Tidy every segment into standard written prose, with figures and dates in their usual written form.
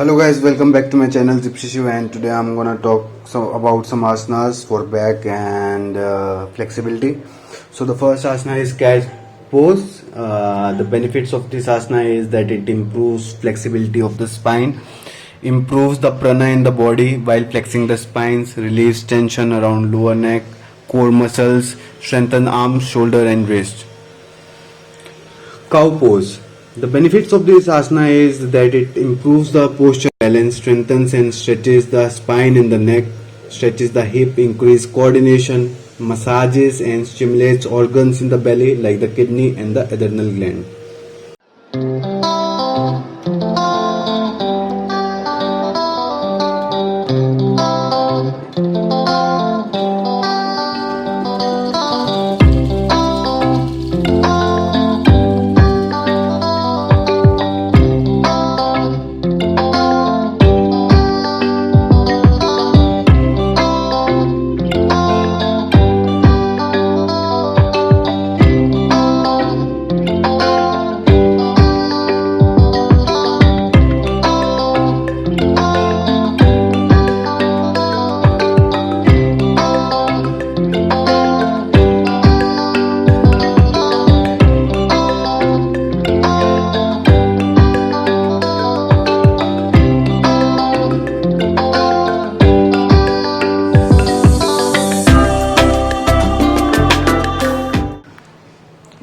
Hello guys, welcome back to my channel Gopro Hero, and today I'm gonna talk about some asanas for back and flexibility. So the first asana is Camel Pose. The benefits of this asana is that it improves flexibility of the spine, improves the prana in the body while flexing the spines, relieves tension around lower neck, core muscles, strengthen arms, shoulder and wrist. Cow pose. The benefits of this asana is that it improves the posture balance, strengthens and stretches the spine and the neck, stretches the hip, increases coordination, massages and stimulates organs in the belly like the kidney and the adrenal gland.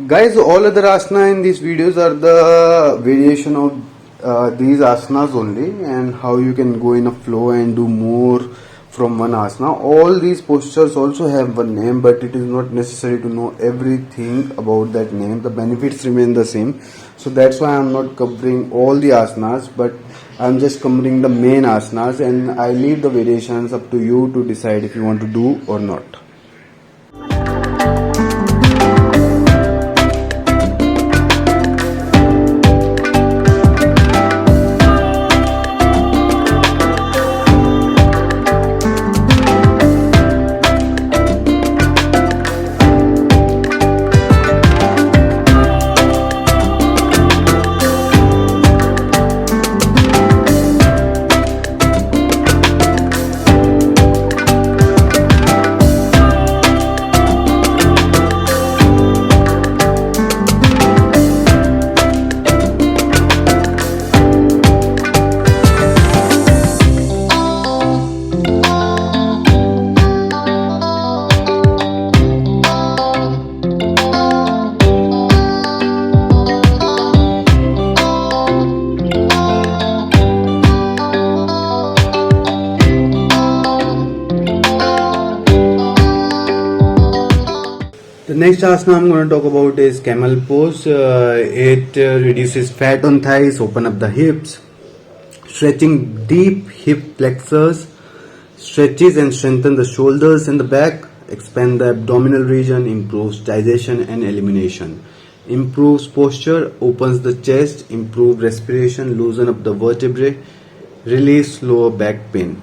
Guys, all other asana in these videos are the variation of these asanas only, and how you can go in a flow and do more from one asana. All these postures also have one name, but it is not necessary to know everything about that name. The benefits remain the same, so that's why I'm not covering all the asanas, but I'm just covering the main asanas, and I leave the variations up to you to decide if you want to do or not. The next asana I'm going to talk about is Camel Pose. It reduces fat on thighs, open up the hips, stretching deep hip flexors, stretches and strengthen the shoulders and the back, expand the abdominal region, improves digestion and elimination, improves posture, opens the chest, improve respiration, loosen up the vertebrae, release lower back pain.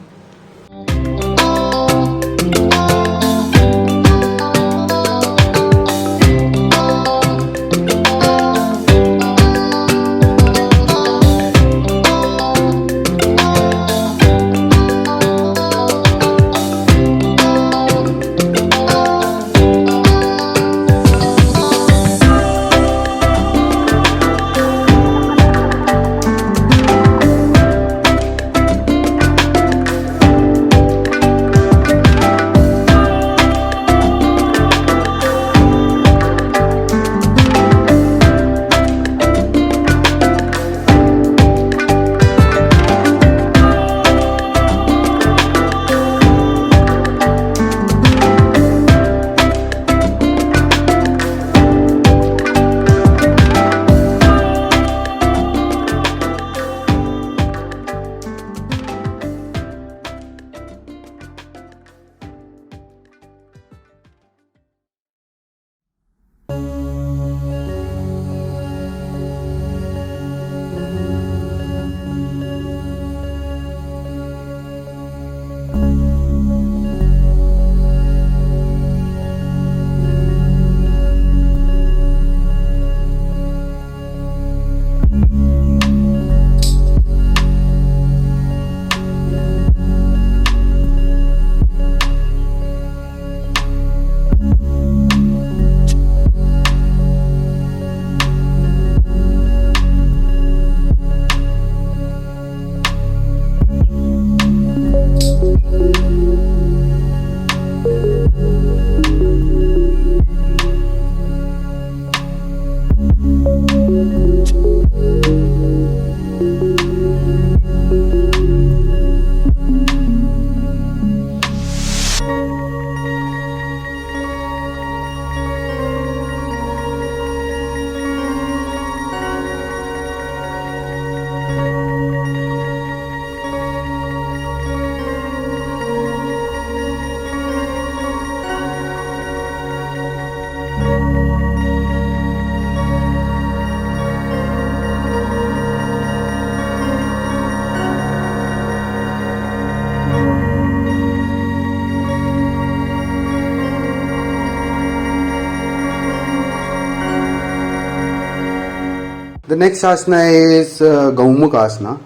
The next asana is Gaumukh asana,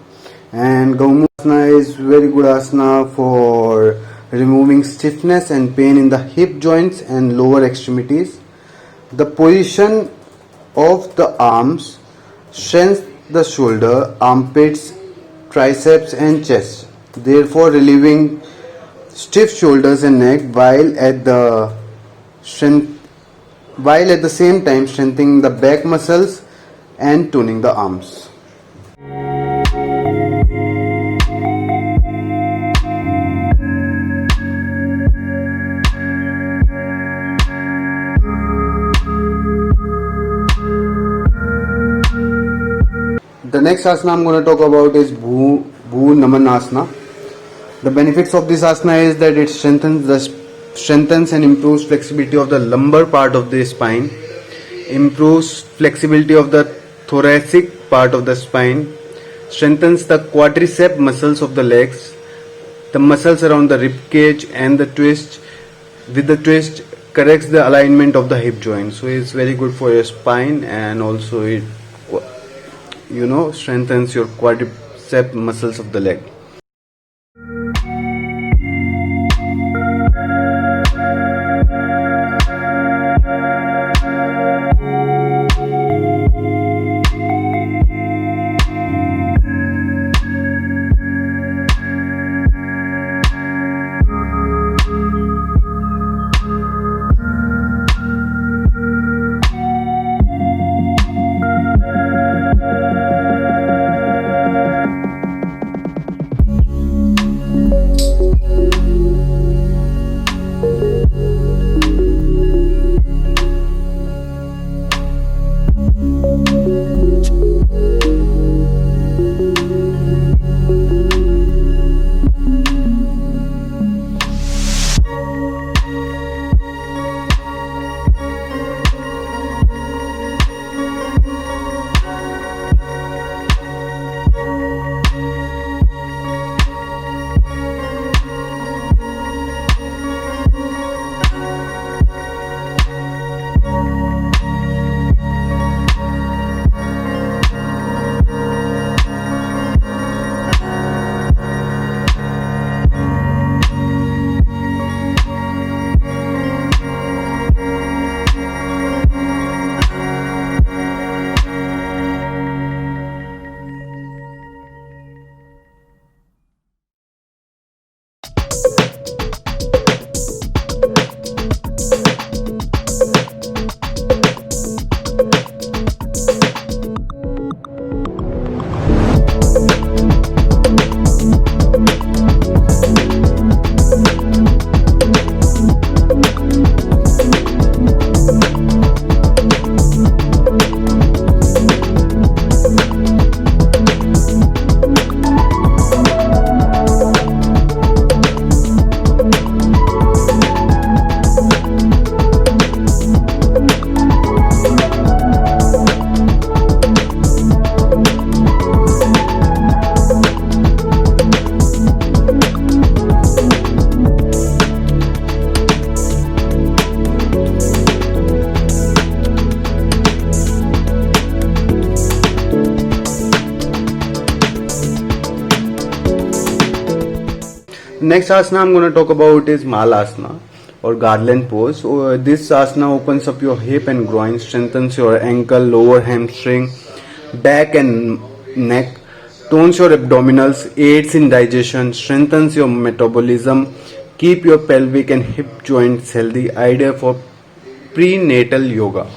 and Gaumukh asana is very good asana for removing stiffness and pain in the hip joints and lower extremities. The position of the arms strengthens the shoulder, armpits, triceps and chest, therefore relieving stiff shoulders and neck while at the same time strengthening the back muscles and toning the arms. The next asana I'm going to talk about is Bhu Naman asana. The benefits of this asana is that it strengthens and improves flexibility of the lumbar part of the spine, improves flexibility of the thoracic part of the spine, strengthens the quadricep muscles of the legs, the muscles around the rib cage and the twist. With the twist, corrects the alignment of the hip joint. So it's very good for your spine, and also it strengthens your quadricep muscles of the leg. Next asana I'm going to talk about is Malasana or Garland Pose. So, this asana opens up your hip and groin, strengthens your ankle, lower hamstring, back and neck, tones your abdominals, aids in digestion, strengthens your metabolism, keep your pelvic and hip joints healthy. Idea for prenatal yoga.